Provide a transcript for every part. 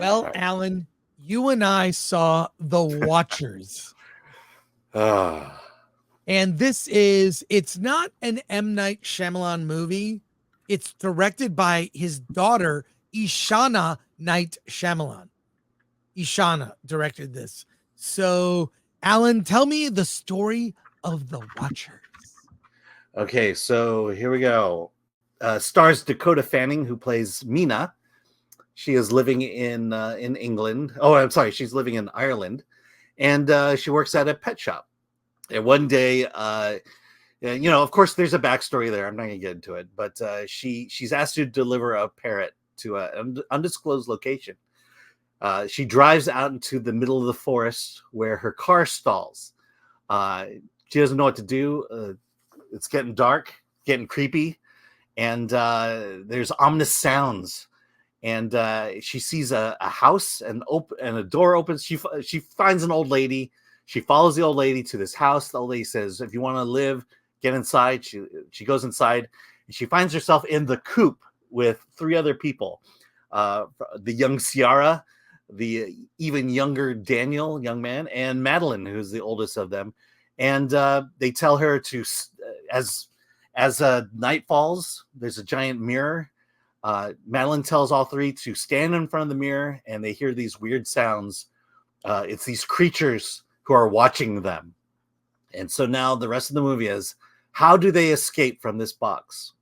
Well, Alan, you and I saw The Watchers. And it's not an M. Night Shyamalan movie. It's directed by his daughter, Ishana Night Shyamalan. Ishana directed this. So, Alan, tell me the story of The Watchers. Okay, so here we go. Stars Dakota Fanning, who plays Mina. She is living in England. Oh, I'm sorry, she's living in Ireland, and she works at a pet shop. And one day, of course, there's a backstory there. I'm not going to get into it, but she's asked to deliver a parrot to an undisclosed location. She drives out into the middle of the forest where her car stalls. She doesn't know what to do. It's getting dark, getting creepy, and there's ominous sounds. And she sees a house and a door opens. She finds an old lady. She follows the old lady to this house. The old lady says, "If you want to live, get inside." She goes inside, and she finds herself in the coop with 3 other people: the young Ciara, the even younger Daniel, young man, and Madeline, who's the oldest of them. And they tell her to, as night falls, there's a giant mirror. Madeline tells all 3 to stand in front of the mirror, and they hear these weird sounds. It's these creatures who are watching them. And so now the rest of the movie is, how do they escape from this box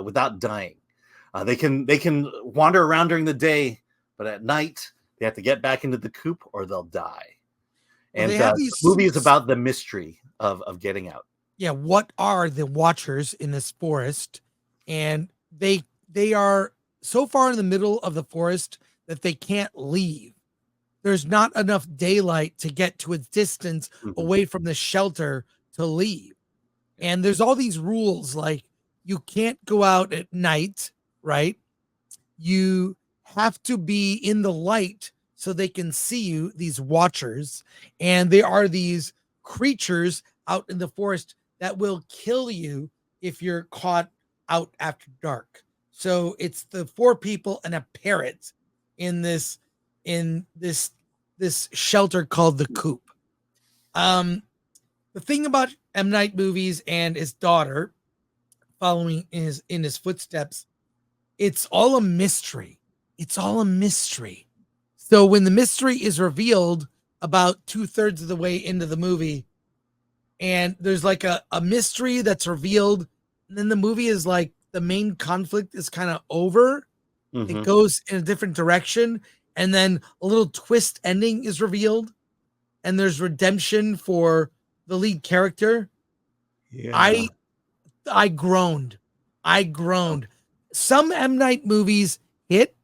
without dying? They can wander around during the day, but at night they have to get back into the coop or they'll die. And the movie is about the mystery of getting out. Yeah, what are the Watchers in this forest? And they are so far in the middle of the forest that they can't leave. There's not enough daylight to get to a distance away from the shelter to leave. And there's all these rules, like you can't go out at night, right? You have to be in the light so they can see you, these Watchers. And they are these creatures out in the forest that will kill you if you're caught out after dark. So it's the 4 people and a parrot in this shelter called the Coop. The thing about M. Night movies and his daughter following in his footsteps, it's all a mystery. It's all a mystery. So when the mystery is revealed about 2/3 of the way into the movie, and there's like a mystery that's revealed, and then the movie is like, the main conflict is kind of over. It goes in a different direction, and then a little twist ending is revealed, and there's redemption for the lead character. Yeah. I groaned. Some M. Night movies hit.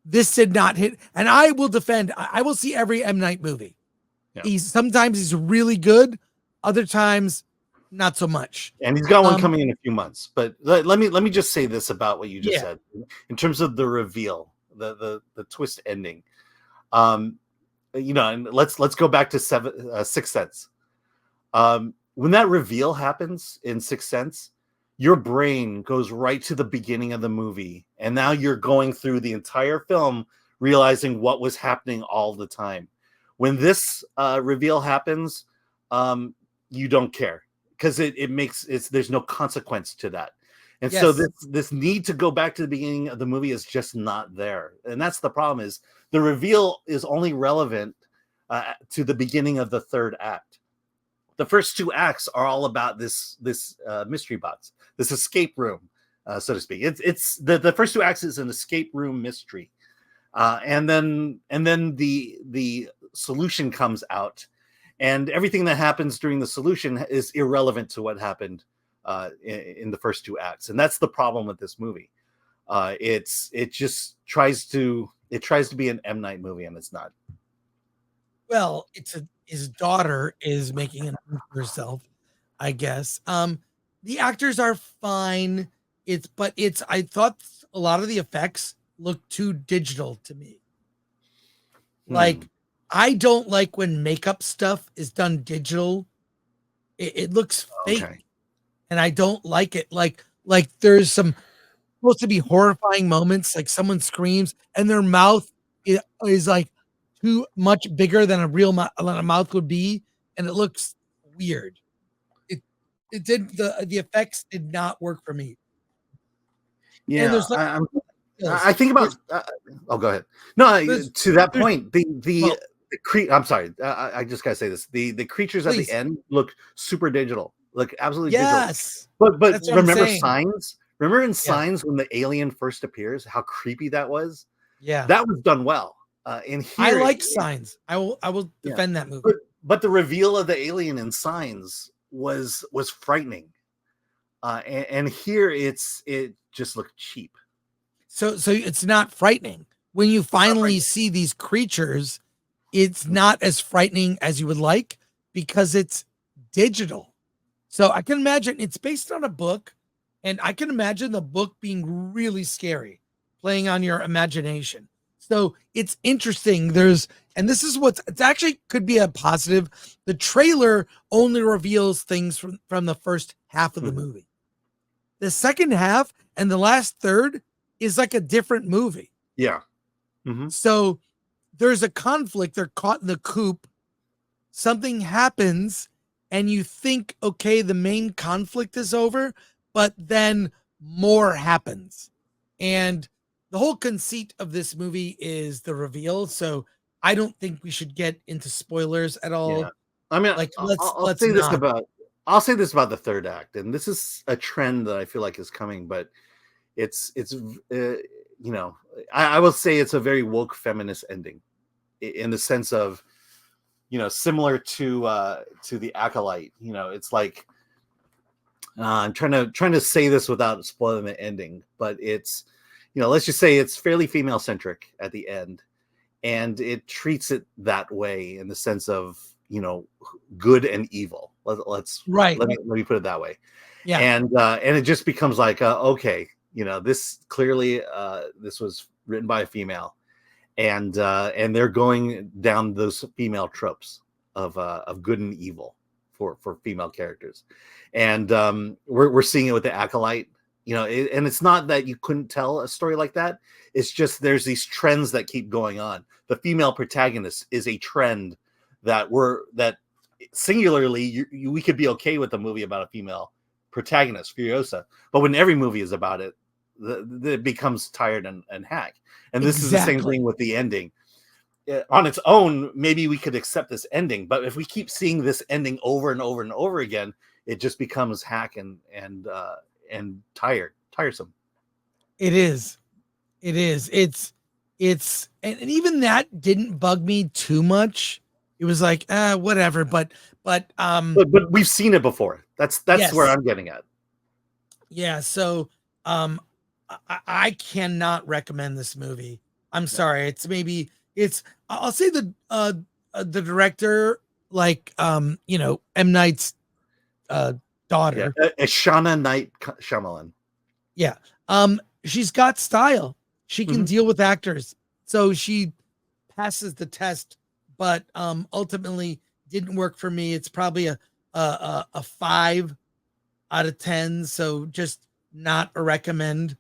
This did not hit. And I will defend. I will see every M. Night movie. Yeah. Sometimes he's really good. Other times, not so much. And he's got one coming in a few months. But let me just say this about what you just said in terms of the reveal, the twist ending. And let's go back to Sixth Sense. When that reveal happens in Sixth Sense, your brain goes right to the beginning of the movie, and now you're going through the entire film realizing what was happening all the time. When this reveal happens, you don't care, because there's no consequence to that. And so this need to go back to the beginning of the movie is just not there. And that's the problem, is the reveal is only relevant to the beginning of the 3rd act. The first 2 acts are all about this mystery box, this escape room, so to speak. It's the first 2 acts is an escape room mystery. And then the solution comes out. And everything that happens during the solution is irrelevant to what happened in the first 2 acts, and that's the problem with this movie. It tries to be an M. Night movie, and it's not. Well, his daughter is making it for herself, I guess. The actors are fine. I thought a lot of the effects looked too digital to me. Like, I don't like when makeup stuff is done digital. It looks fake, and I don't like it. Like there's some supposed to be horrifying moments, like someone screams and their mouth is like too much bigger than a real than a mouth would be, and it looks weird. It did the effects did not work for me. And Yeah, there's like I think about. Oh, go ahead. No, there's to that there's point, well, I'm sorry. I just gotta say this. The creatures at the please. end look super digital. Look absolutely digital. Yes. But That's what I'm remember saying. Signs? Remember in Yeah. Signs when the alien first appears, how creepy that was? Yeah. That was done well. And I here, like Signs. I will yeah. defend that movie. But the reveal of the alien in Signs was frightening. And here it just looked cheap. So it's not frightening. When you finally see these creatures, it's not as frightening as you would like because it's digital. So I can imagine it's based on a book, and I can imagine the book being really scary, playing on your imagination. So it's interesting. And this is it's actually could be a positive. The trailer only reveals things from the first half of the movie. The second half and the last third is like a different movie. Yeah. So there's a conflict. They're caught in the coop. Something happens, and you think, okay, the main conflict is over, but then more happens. And the whole conceit of this movie is the reveal. So I don't think we should get into spoilers at all. Yeah. I mean, like I'll say this about the third act, and this is a trend that I feel like is coming, but it's I will say it's a very woke feminist ending, in the sense of, similar to the Acolyte. It's like, I'm trying to say this without spoiling the ending, but it's, let's just say it's fairly female centric at the end, and it treats it that way in the sense of, good and evil. Let me put it that way. Yeah. And it just becomes like, okay, this clearly, this was written by a female, and they're going down those female tropes of good and evil for female characters, and we're seeing it with the Acolyte. And it's not that you couldn't tell a story like that. It's just there's these trends that keep going on. The female protagonist is a trend that singularly we could be okay with a movie about a female protagonist, Furiosa, but when every movie is about it, it becomes tired and hack. And this is the same thing with the ending. On its own, maybe we could accept this ending, but if we keep seeing this ending over and over and over again, it just becomes hack and tiresome. It is. It's and even that didn't bug me too much. It was like, whatever. But we've seen it before. That's yes. Where I'm getting at. Yeah. So I cannot recommend this movie. I'm sorry. I'll say the director, like M. Night's daughter. Yeah. Ashana Night Shyamalan. Yeah. She's got style. She can deal with actors. So she passes the test, but ultimately didn't work for me. It's probably a 5 out of 10. So just not a recommend.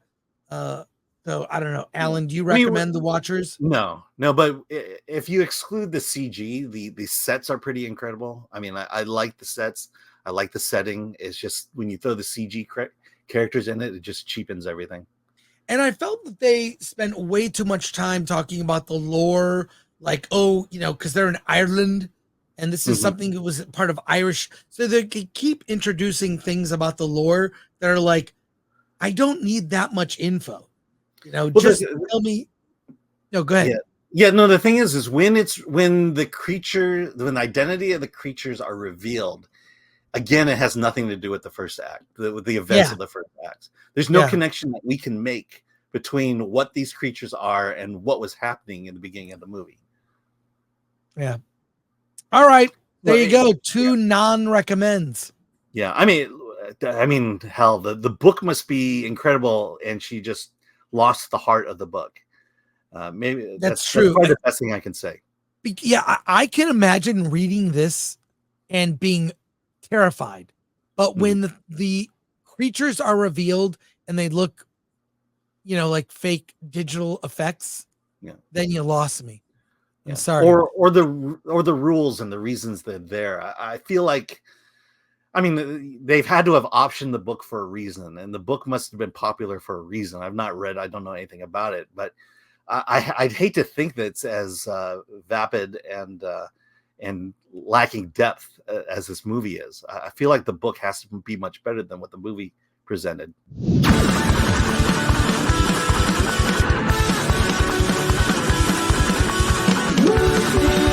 So I don't know. Alan, do you recommend The Watchers? No, but if you exclude the CG, the sets are pretty incredible. I mean, I like the sets. I like the setting. It's just when you throw the CG characters in it, it just cheapens everything. And I felt that they spent way too much time talking about the lore, like, because they're in Ireland, and this is something that was part of Irish. So they could keep introducing things about the lore that are like, I don't need that much info. Just tell me. No, go ahead. Yeah. No, the thing is when the identity of the creatures are revealed, again, it has nothing to do with the first act, with the events of the first act. There's no connection that we can make between what these creatures are and what was happening in the beginning of the movie. Yeah. All right. There you go. 2 non-recommends. Yeah. I mean, hell, the book must be incredible, and she just lost the heart of the book. Maybe that's true. That's probably the best thing I can say. Yeah, I can imagine reading this and being terrified. But when the creatures are revealed and they look, like fake digital effects, Yeah. then you lost me. I'm Yeah. sorry. Or the rules and the reasons they're there. I feel like, I mean, they've had to have optioned the book for a reason, and the book must have been popular for a reason. I've not read, I don't know anything about it, but I'd hate to think that it's as vapid and lacking depth as this movie is. I feel like the book has to be much better than what the movie presented. Thank you.